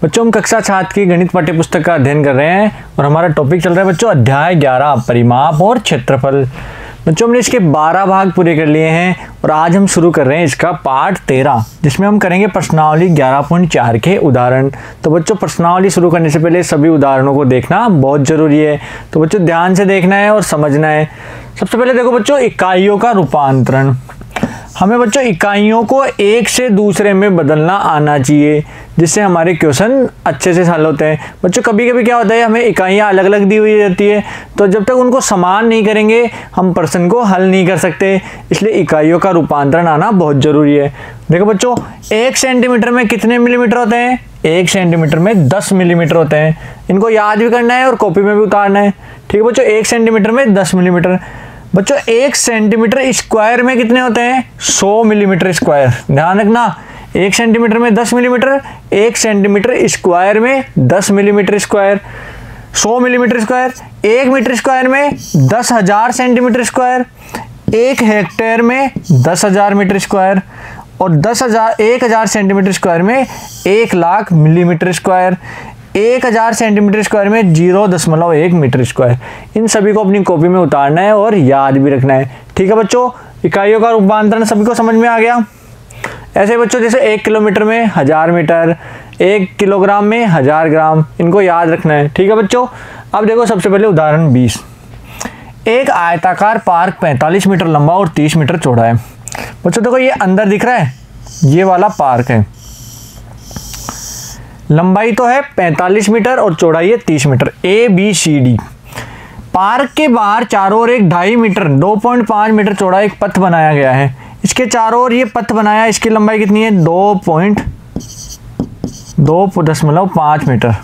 बच्चों हम कक्षा 7 की गणित पाठ्य पुस्तक का अध्ययन कर रहे हैं और हमारा टॉपिक चल रहा है बच्चों अध्याय 11 परिमाप और क्षेत्रफल। बच्चों हमने इसके 12 भाग पूरे कर लिए हैं और आज हम शुरू कर रहे हैं इसका पार्ट 13 जिसमें हम करेंगे प्रश्नावली 11.4 के उदाहरण। तो बच्चों प्रश्नावली शुरू करने से पहले सभी उदाहरणों को देखना बहुत ज़रूरी है, तो बच्चों ध्यान से देखना है और समझना है। सबसे पहले देखो बच्चों इकाइयों का रूपांतरण। हमें बच्चों इकाइयों को एक से दूसरे में बदलना आना चाहिए जिससे हमारे क्वेश्चन अच्छे से हल होते हैं। बच्चों कभी कभी क्या होता है हमें इकाइयाँ अलग अलग दी हुई रहती है, तो जब तक उनको समान नहीं करेंगे हम प्रश्न को हल नहीं कर सकते, इसलिए इकाइयों का रूपांतरण आना बहुत ज़रूरी है। देखो बच्चों 1 सेंटीमीटर में कितने मिलीमीटर होते हैं? 1 सेंटीमीटर में 10 मिलीमीटर होते हैं। इनको याद भी करना है और कॉपी में भी उतारना है। ठीक है बच्चों, 1 सेंटीमीटर में 10 मिलीमीटर। बच्चों 1 सेंटीमीटर स्क्वायर में कितने होते हैं? 100 मिलीमीटर स्क्वायर। ध्यान रखना 1 सेंटीमीटर में 10 मिलीमीटर, 1 सेंटीमीटर स्क्वायर में 10 millimetre square, 100 millimetre square. 1 metre square में 10,000 सेंटीमीटर स्क्वायर, 1 हेक्टेयर में 10,000 मीटर स्क्वायर और 1,000 सेंटीमीटर स्क्वायर में 1 lakh millimetre square, 1,000 centimetre square में 0.1 मीटर स्क्वायर। इन सभी को अपनी कॉपी में उतारना है और याद भी रखना है। ठीक है बच्चों, इकाइयों का रूपांतरण सभी को समझ में आ गया। ऐसे बच्चों जैसे 1 किलोमीटर में 1000 मीटर, 1 किलोग्राम में 1000 ग्राम, इनको याद रखना है। ठीक है बच्चों, अब देखो सबसे पहले उदाहरण 20। एक आयताकार पार्क 45 मीटर लंबा और 30 मीटर चौड़ा है। बच्चों देखो ये अंदर दिख रहा है, ये वाला पार्क है। लंबाई तो है 45 मीटर और चौड़ाई है 30 मीटर। ABCD। पार्क के बाहर चारों ओर एक 2.5 मीटर 2.5 मीटर चौड़ा एक पथ बनाया गया है। इसके चारों ओर ये पथ बनाया, इसकी लंबाई कितनी है? 2.5 मीटर।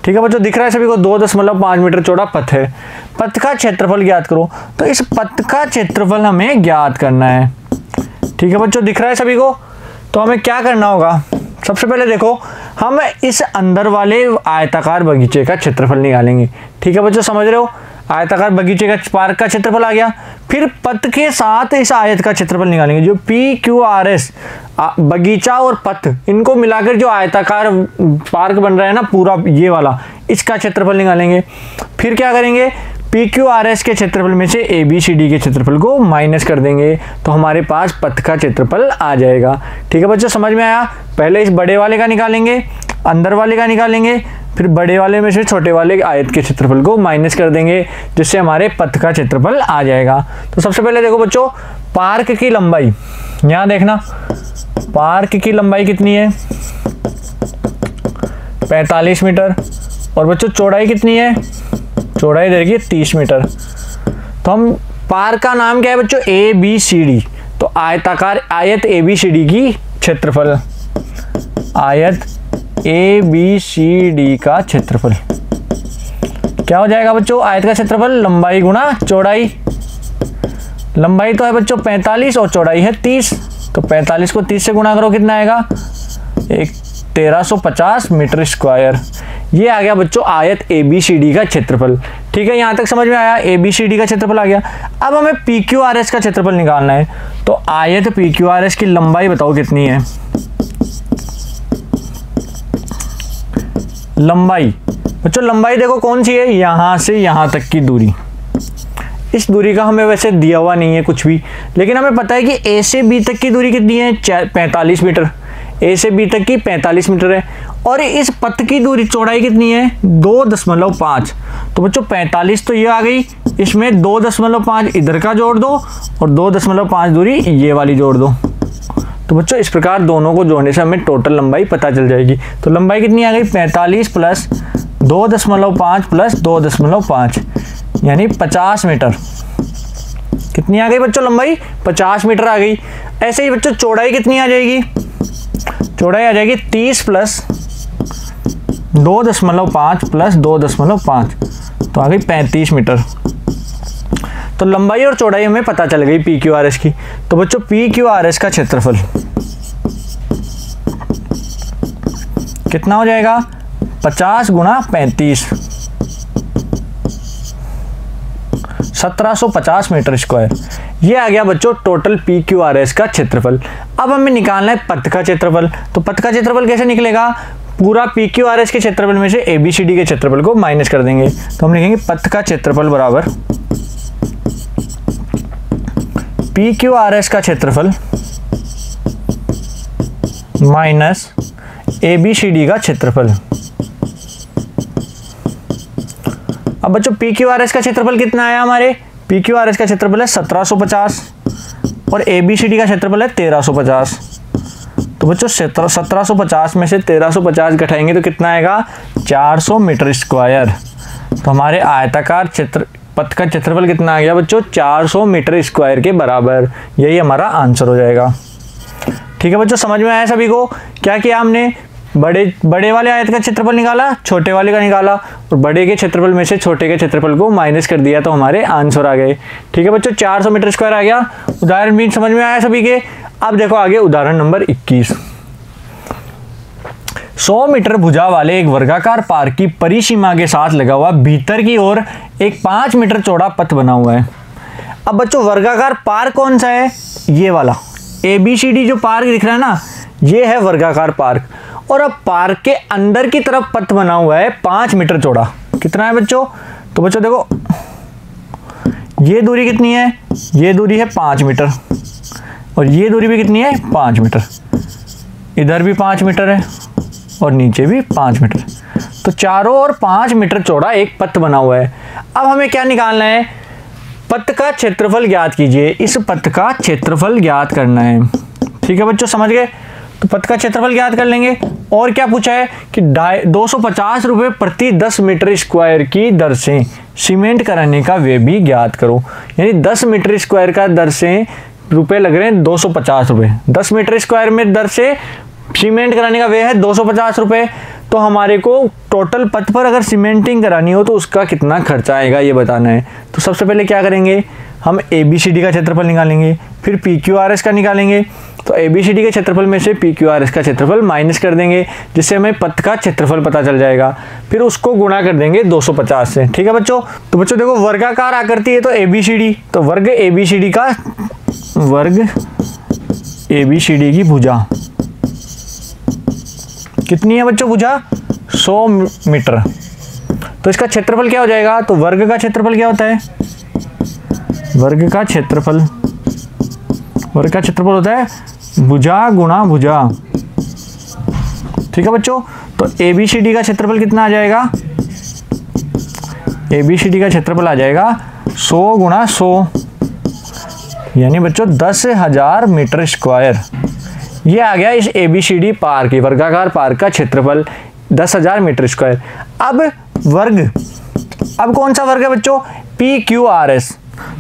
ठीक है बच्चों, दिख रहा है सभी को 2.5 मीटर चौड़ा पथ है। पथ का क्षेत्रफल ज्ञात करो। तो इस पथ का क्षेत्रफल हमें ज्ञात करना है। ठीक है बच्चों, दिख रहा है सभी को। तो हमें क्या करना होगा? सबसे पहले देखो हम इस अंदर वाले आयताकार बगीचे का क्षेत्रफल निकालेंगे। ठीक है बच्चों, समझ रहे हो? आयताकार बगीचे का पार्क का क्षेत्रफल आ गया। फिर पथ के साथ इस आयत का क्षेत्रफल निकालेंगे। जो PQRS बगीचा और पथ इनको मिलाकर जो आयताकार पार्क बन रहा है ना पूरा ये वाला, इसका क्षेत्रफल निकालेंगे। फिर क्या करेंगे? PQRS के क्षेत्रफल में से ABCD के क्षेत्रफल को माइनस कर देंगे तो हमारे पास पथ का क्षेत्रफल आ जाएगा। ठीक है बच्चों, समझ में आया? पहले इस बड़े वाले का निकालेंगे, अंदर वाले का निकालेंगे, फिर बड़े वाले में से छोटे वाले आयत के क्षेत्रफल को माइनस कर देंगे जिससे हमारे पथ का क्षेत्रफल आ जाएगा। तो सबसे पहले देखो बच्चों पार्क की लंबाई, यहाँ देखना पार्क की लंबाई कितनी है? 45 मीटर। और बच्चों चौड़ाई कितनी है? चौड़ाई देखिए 30 मीटर। तो हम पार्क का नाम क्या है बच्चों? ABCD। तो आयताकार आयत ABCD की क्षेत्रफल, आयत ABCD का क्षेत्रफल क्या हो जाएगा बच्चों? आयत का क्षेत्रफल लंबाई गुणा चौड़ाई। लंबाई तो है बच्चों 45 और चौड़ाई है 30। तो 45 को 30 से गुणा करो, कितना आएगा? 1350 मीटर स्क्वायर। ये आ गया बच्चों आयत ABCD का क्षेत्रफल। ठीक है, यहाँ तक समझ में आया? ABCD का क्षेत्रफल आ गया। अब हमें PQRS का क्षेत्रफल निकालना है। तो आयत PQRS की लंबाई बताओ कितनी है? लंबाई बच्चों लंबाई देखो कौन सी है? यहाँ से यहाँ तक की दूरी। इस दूरी का हमें वैसे दिया हुआ नहीं है कुछ भी, लेकिन हमें पता है कि A से B तक की दूरी कितनी है? 45 मीटर। A से B तक की 45 मीटर है और इस पथ की दूरी चौड़ाई कितनी है? 2.5। तो बच्चों 45 तो ये आ गई, इसमें 2.5 इधर का जोड़ दो और 2.5 दूरी ये वाली जोड़ दो। तो बच्चों इस प्रकार दोनों को जोड़ने से हमें टोटल लंबाई पता चल जाएगी। तो लंबाई कितनी आ गई? 45 प्लस 2.5 प्लस 2.5 यानी 50 मीटर। कितनी आ गई बच्चों लंबाई? 50 मीटर आ गई। ऐसे ही बच्चों चौड़ाई कितनी आ जाएगी? चौड़ाई आ जाएगी 30 प्लस 2.5 प्लस 2.5 तो आ गई 35 मीटर। तो लंबाई और चौड़ाई हमें पता चल गई PQRS की। तो बच्चों PQRS का क्षेत्रफल कितना हो जाएगा? 50 गुणा 35 1750 मीटर स्क्वायर। ये आ गया बच्चों टोटल PQRS का क्षेत्रफल। अब हमें निकालना है पथ का क्षेत्रफल। तो पथ का क्षेत्रफल कैसे निकलेगा? पूरा पी क्यू आर एस के क्षेत्रफल में से ए बी सी डी के क्षेत्रफल को माइनस कर देंगे, तो हम लिखेंगे पथ का क्षेत्रफल बराबर पी क्यू आर एस का क्षेत्रफल minus A B C D का क्षेत्रफल। अब बच्चों पी क्यू आर एस का क्षेत्रफल कितना आया हमारे, पी क्यू आर एस का क्षेत्रफल है 1750 और ए बी सी डी का क्षेत्रफल है 1350। तो बच्चों 1750 में से 1350 घटाएंगे तो कितना आएगा 400 मीटर स्क्वायर। तो हमारे आयताकार क्षेत्र पथ का क्षेत्रफल कितना आ गया बच्चों 400 मीटर स्क्वायर के बराबर। यही हमारा आंसर हो जाएगा। ठीक है बच्चों, समझ में आया सभी को? क्या किया हमने, बड़े वाले आयत का क्षेत्रफल निकाला, छोटे वाले का निकाला और बड़े के क्षेत्रफल में से छोटे के क्षेत्रफल को माइनस कर दिया, तो हमारे आंसर आ गए। ठीक है बच्चों, 400 मीटर स्क्वायर आ गया। उदाहरण भी समझ में आया सभी के? अब देखो आगे उदाहरण नंबर 21। 100 मीटर भुजा वाले एक वर्गाकार पार्क की परिसीमा के साथ लगा हुआ भीतर की ओर एक 5 मीटर चौड़ा पथ बना हुआ है। अब बच्चों वर्गाकार पार्क कौन सा है, ये वाला ABCD जो पार्क दिख रहा है ना, ये है वर्गाकार पार्क। और अब पार्क के अंदर की तरफ पथ बना हुआ है 5 मीटर चौड़ा। कितना है बच्चों, तो बच्चों देखो ये दूरी कितनी है, ये दूरी है 5 मीटर और ये दूरी भी कितनी है 5 मीटर। इधर भी 5 मीटर है और नीचे भी 5 मीटर। तो चारों ओर 5 मीटर चौड़ा एक पथ बना हुआ है। अब हमें क्या निकालना है, पथ का क्षेत्रफल ज्ञात कीजिए। इस पथ का क्षेत्रफल ज्ञात करना है। ठीक है बच्चों, समझ गए? तो पथ का क्षेत्रफल ज्ञात कर लेंगे। और क्या पूछा है कि 250 रुपये प्रति 10 मीटर स्क्वायर की दर से सीमेंट कराने का व्यय भी ज्ञात करो। यानी 10 मीटर स्क्वायर का दर से रुपए लग रहे हैं 250 रुपये। 10 मीटर स्क्वायर में दर से सीमेंट कराने का व्यय है 250 रुपये। तो हमारे को टोटल पथ पर अगर सीमेंटिंग करानी हो तो उसका कितना खर्चा आएगा ये बताना है। तो सबसे पहले क्या करेंगे, हम ABCD का क्षेत्रफल निकालेंगे, फिर PQRS का निकालेंगे। तो ABCD के क्षेत्रफल में से PQRS का क्षेत्रफल माइनस कर देंगे, जिससे हमें पथ का क्षेत्रफल पता चल जाएगा। फिर उसको गुणा कर देंगे 250 से। ठीक है बच्चों, तो बच्चों देखो वर्गाकार आकृति है तो ABCD, तो वर्ग ABCD की भुजा कितनी है बच्चों, भुजा 100 मीटर। तो इसका क्षेत्रफल क्या हो जाएगा, तो वर्ग का क्षेत्रफल क्या होता है, वर्ग का क्षेत्रफल होता है भुजा गुणा भुजा। ठीक है बच्चों, तो ABCD का क्षेत्रफल कितना आ जाएगा, ABCD का क्षेत्रफल आ जाएगा 100 गुणा 100, यानी बच्चों 10,000 मीटर स्क्वायर। ये आ गया इस ABCD पार्क की वर्गाकार पार्क का क्षेत्रफल 10,000 मीटर स्क्वायर। अब वर्ग, अब कौन सा वर्ग है बच्चों, PQRS।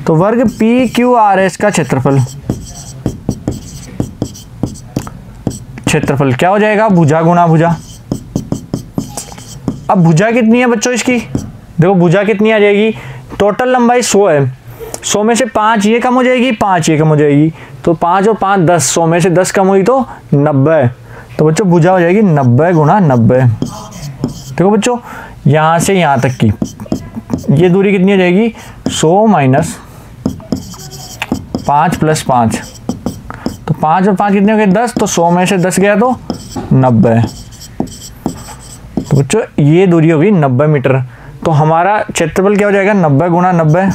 तो वर्ग PQRS का क्षेत्रफल क्या हो जाएगा, भुजा गुणा भुजा। अब भुजा कितनी है बच्चों इसकी, देखो भुजा कितनी आ जाएगी, टोटल लंबाई 100 है, 100 में से 5 ये कम हो जाएगी, 5 ये कम हो जाएगी, तो 5 और 5 10, 100 में से 10 कम हुई तो 90। तो बच्चों भुजा हो जाएगी 90 गुणा 90। देखो बच्चों यहाँ से यहाँ तक की ये दूरी कितनी हो जाएगी, 100 माइनस 5 प्लस 5, तो 5 और 5 कितने हो गए 10, तो 100 में से 10 गया तो 90। तो बच्चों ये दूरी होगी 90 मीटर। तो हमारा क्षेत्रफल क्या हो जाएगा, 90 गुणा 90,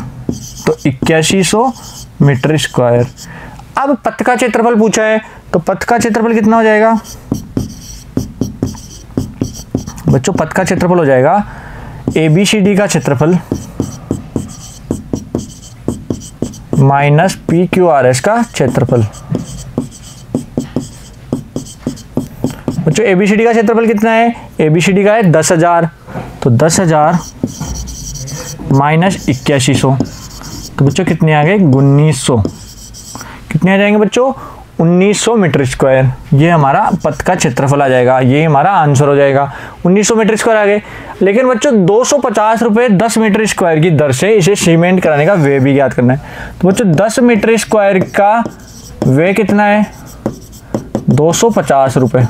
तो 8100 मीटर स्क्वायर। अब पथ का क्षेत्रफल पूछा है, तो पथ का क्षेत्रफल कितना हो जाएगा बच्चों, पथ का क्षेत्रफल हो जाएगा ABCD का क्षेत्रफल माइनस PQRS का क्षेत्रफल। बच्चों ABCD का क्षेत्रफल कितना है, ABCD का है 10,000, तो 10,000 माइनस 8100, तो बच्चों कितने आ गए 1900। कितने आ जाएंगे बच्चों, 1900 मीटर स्क्वायर। ये हमारा पथ का क्षेत्रफल आ जाएगा, ये हमारा आंसर हो जाएगा। 1900 मीटर स्क्वायर आ गए। लेकिन बच्चों 250 रुपये 10 मीटर स्क्वायर की दर से इसे सीमेंट कराने का व्यय भी ज्ञात करना है। तो बच्चों 10 मीटर स्क्वायर का व्यय कितना है, 250 रुपये।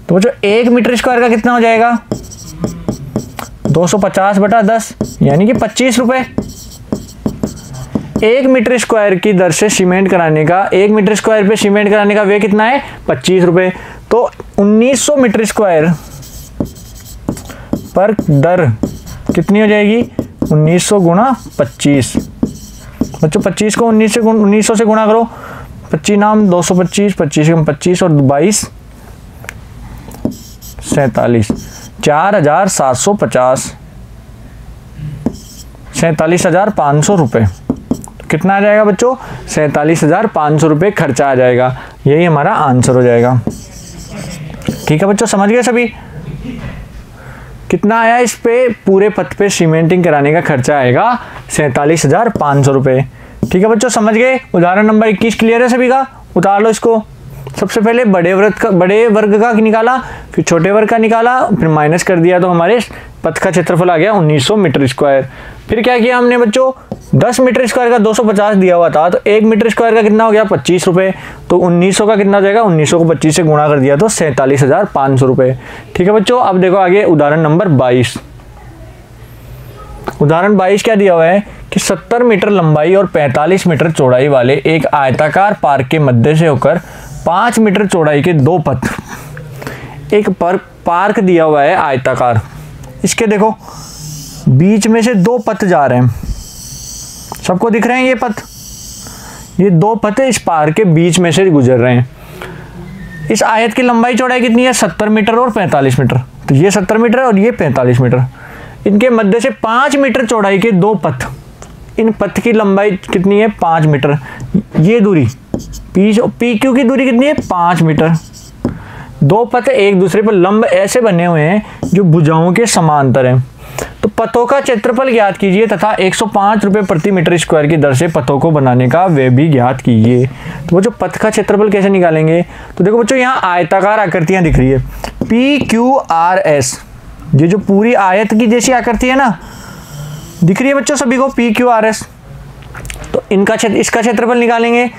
तो बच्चों 1 मीटर स्क्वायर का कितना हो जाएगा, 250 बटा 10, यानी कि 25 रुपये। 1 मीटर स्क्वायर की दर से सीमेंट कराने का, 1 मीटर स्क्वायर पे सीमेंट कराने का व्यय कितना है, 25 रुपये। तो 1900 मीटर स्क्वायर पर दर कितनी हो जाएगी, 1900 गुणा 25। बच्चों 25 को 1900 से गुणा करो, 25 नाम 225, 25 कम 25 और 22 47, 4750, 47,500 रुपये। कितना आ जाएगा बच्चों, 47,500 रुपये खर्चा आ जाएगा। यही हमारा आंसर हो जाएगा। ठीक है बच्चों, समझ गए सभी। कितना आया इस पे, पूरे पथ पे सीमेंटिंग कराने का खर्चा आएगा 47,500 रुपये। ठीक है बच्चों, समझ गए। उदाहरण नंबर 21 क्लियर है सभी का, उतार लो इसको। सबसे पहले बड़े वर्ग का निकाला, फिर छोटे वर्ग का निकाला, फिर माइनस कर दिया तो हमारे पथ का क्षेत्रफल आ गया 1900 मीटर स्क्वायर। फिर क्या किया हमने बच्चों, 10 मीटर स्क्वायर का 250 दिया हुआ था, तो 1 मीटर स्क्वायर का कितना हो गया, 25 रुपये। तो 1900 का कितना हो जाएगा, 1900 को 25 से गुणा कर दिया तो 47,500 रुपये। ठीक है बच्चों, अब देखो आगे उदाहरण नंबर 22। उदाहरण 22 क्या दिया हुआ है कि 70 मीटर लंबाई और 45 मीटर चौड़ाई वाले एक आयताकार पार्क के मध्य से होकर 5 मीटर चौड़ाई के दो पथ, एक पार्क दिया हुआ है आयताकार। इसके देखो बीच में से दो पथ जा रहे हैं, सबको दिख रहे हैं ये पथ, ये दो पथ इस पार्क के बीच में से गुजर रहे हैं। इस आयत की लंबाई चौड़ाई कितनी है, 70 मीटर और 45 मीटर। तो ये 70 मीटर और ये 45 मीटर। इनके मध्य से 5 मीटर चौड़ाई के दो पथ, इन पथ की लंबाई कितनी है, 5 मीटर। ये दूरी पी क्यू की दूरी कितनी है, 5 मीटर। दो पथ एक दूसरे पर लंब ऐसे बने हुए हैं जो भुजाओं के समांतर हैं। तो पथों का क्षेत्रफल ज्ञात कीजिए तथा 105 रुपये प्रति मीटर स्क्वायर की दर से पथों को बनाने का व्यय भी ज्ञात कीजिए। तो बच्चों पथ का क्षेत्रफल कैसे निकालेंगे, तो देखो बच्चों यहाँ आयताकार आकृतियां दिख रही है, PQRS, ये जो पूरी आयत की जैसी आकृति है ना, दिख रही है बच्चों सभी को, PQRS। तो इसका क्षेत्रफल निकालेंगे,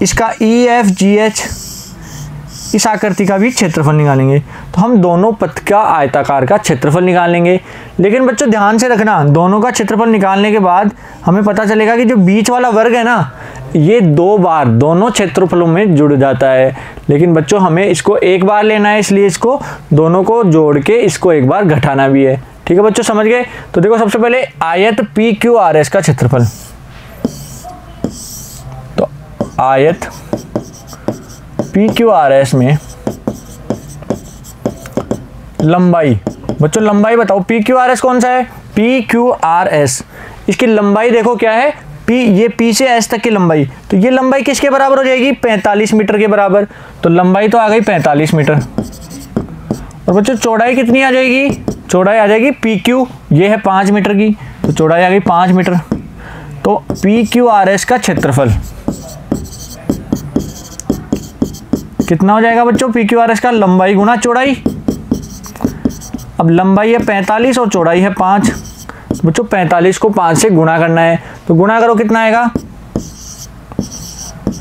इसका EFGH, इस आकृति का भी क्षेत्रफल निकालेंगे। तो हम दोनों पथ का आयताकार का क्षेत्रफल निकालेंगे। लेकिन बच्चों ध्यान से रखना, दोनों का क्षेत्रफल निकालने के बाद हमें पता चलेगा कि जो बीच वाला वर्ग है ना, ये 2 बार दोनों क्षेत्रफलों में जुड़ जाता है। लेकिन बच्चों हमें इसको एक बार लेना है, इसलिए इसको दोनों को जोड़ के इसको एक बार घटाना भी है। ठीक है बच्चों, समझ गए। तो देखो सबसे पहले आयत PQRS का क्षेत्रफल, तो आयत PQRS में लंबाई, बच्चों लंबाई बताओ, PQRS कौन सा है, PQRS, इसकी लंबाई देखो क्या है, ये P से S तक की लंबाई। तो ये लंबाई किसके बराबर हो जाएगी, 45 मीटर के बराबर। तो लंबाई तो आ गई 45 मीटर। और बच्चों चौड़ाई कितनी आ जाएगी, चौड़ाई आ जाएगी PQ, ये है 5 मीटर की, तो चौड़ाई आ गई 5 मीटर। तो PQRS का क्षेत्रफल कितना हो जाएगा बच्चों, PQRS का लंबाई गुना चौड़ाई। अब लंबाई है 45 और चौड़ाई है 5। बच्चों 45 को 5 से गुणा करना है, तो गुणा करो कितना आएगा,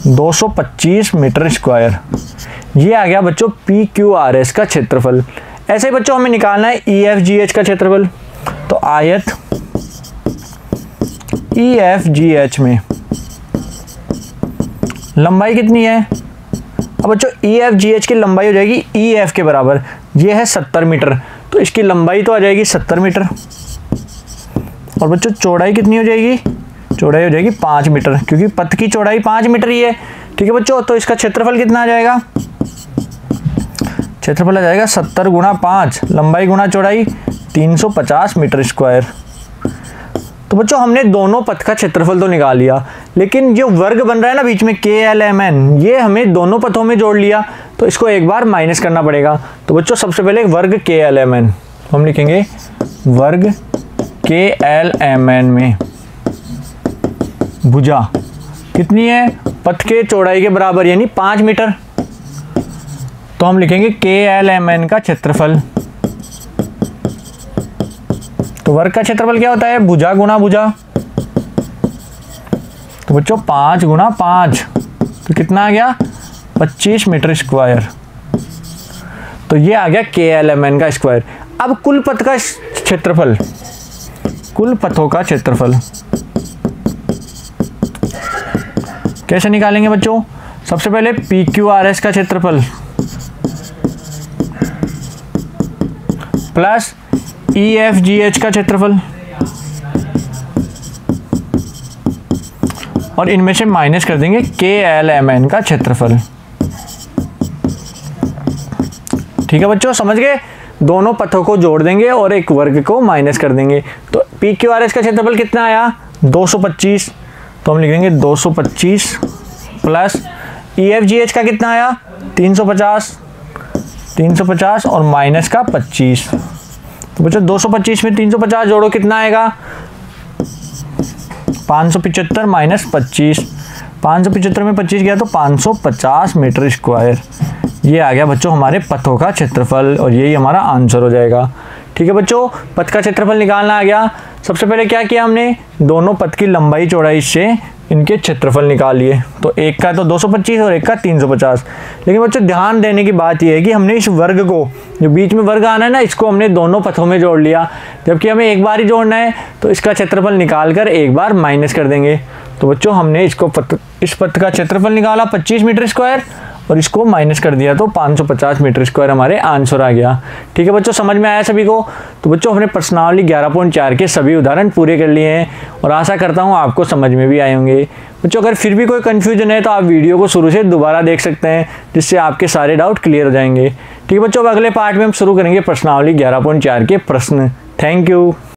225 मीटर स्क्वायर। ये आ गया बच्चों PQRS का क्षेत्रफल। ऐसे ही बच्चों हमें निकालना है EFGH का क्षेत्रफल। तो आयत EFGH में लंबाई कितनी है, अब बच्चों EFGH की लंबाई हो जाएगी EF के बराबर, ये है 70 मीटर, तो इसकी लंबाई तो आ जाएगी 70 मीटर। और बच्चों चौड़ाई कितनी हो जाएगी, चौड़ाई हो जाएगी 5 मीटर, क्योंकि पथ की चौड़ाई 5 मीटर ही है। ठीक है बच्चों, तो इसका क्षेत्रफल कितना आ जाएगा, क्षेत्रफल आ जाएगा 70 गुणा 5, लंबाई गुणा चौड़ाई 350 मीटर स्क्वायर। तो बच्चों हमने दोनों पथ का क्षेत्रफल तो निकाल लिया, लेकिन जो वर्ग बन रहा है ना बीच में KLMN, ये हमें दोनों पथों में जोड़ लिया, तो इसको एक बार माइनस करना पड़ेगा। तो बच्चों सबसे पहले वर्ग KLMN, हम लिखेंगे वर्ग KLMN में भुजा कितनी है, पथ के चौड़ाई के बराबर यानी 5 मीटर। तो हम लिखेंगे KLMN का क्षेत्रफल। तो वर्ग का क्षेत्रफल क्या होता है, भुजा गुना भुजा। तो बच्चों 5 गुना 5, तो कितना आ गया, 25 मीटर स्क्वायर। तो ये आ गया KLMN का स्क्वायर। अब कुल पथ का क्षेत्रफल, कुल पथों का क्षेत्रफल कैसे निकालेंगे बच्चों, सबसे पहले PQRS का क्षेत्रफल, प्लस EFGH का क्षेत्रफल, और इनमें से माइनस कर देंगे KLMN का क्षेत्रफल। ठीक है बच्चों, समझ गए? दोनों पथों को जोड़ देंगे और एक वर्ग को माइनस कर देंगे। तो PQRS का क्षेत्रफल कितना आया? 225, तो हम लिख देंगे 225 प्लस EFGH का कितना आया? 350 और माइनस का 25। तो बच्चों 225 में 350 जोड़ो, कितना आएगा? 575 माइनस 25, 575 में 25 गया तो 550 मीटर स्क्वायर। ये आ गया बच्चों हमारे पथों का क्षेत्रफल, और यही हमारा आंसर हो जाएगा। ठीक है बच्चों, पथ का क्षेत्रफल निकालना आ गया। सबसे पहले क्या किया हमने? दोनों पथ की लंबाई चौड़ाई से इनके क्षेत्रफल निकाल लिए। तो एक का तो 225 और एक का 350। लेकिन बच्चों ध्यान देने की बात यह है कि हमने इस वर्ग को, जो बीच में वर्ग आना है ना, इसको हमने दोनों पथों में जोड़ लिया, जबकि हमें एक बार ही जोड़ना है। तो इसका क्षेत्रफल निकाल कर एक बार माइनस कर देंगे। तो बच्चों हमने इस पथ का क्षेत्रफल निकाला 25 मीटर स्क्वायर, और इसको माइनस कर दिया तो 550 मीटर स्क्वायर हमारे आंसर आ गया। ठीक है बच्चों, समझ में आया सभी को? तो बच्चों हमने प्रश्नावली 11.4 के सभी उदाहरण पूरे कर लिए हैं, और आशा करता हूँ आपको समझ में भी आए होंगे। बच्चों अगर फिर भी कोई कन्फ्यूजन है तो आप वीडियो को शुरू से दोबारा देख सकते हैं, जिससे आपके सारे डाउट क्लियर हो जाएंगे। ठीक है बच्चों, अब अगले पार्ट में हम शुरू करेंगे प्रश्नावली 11.4 के प्रश्न। Thank you.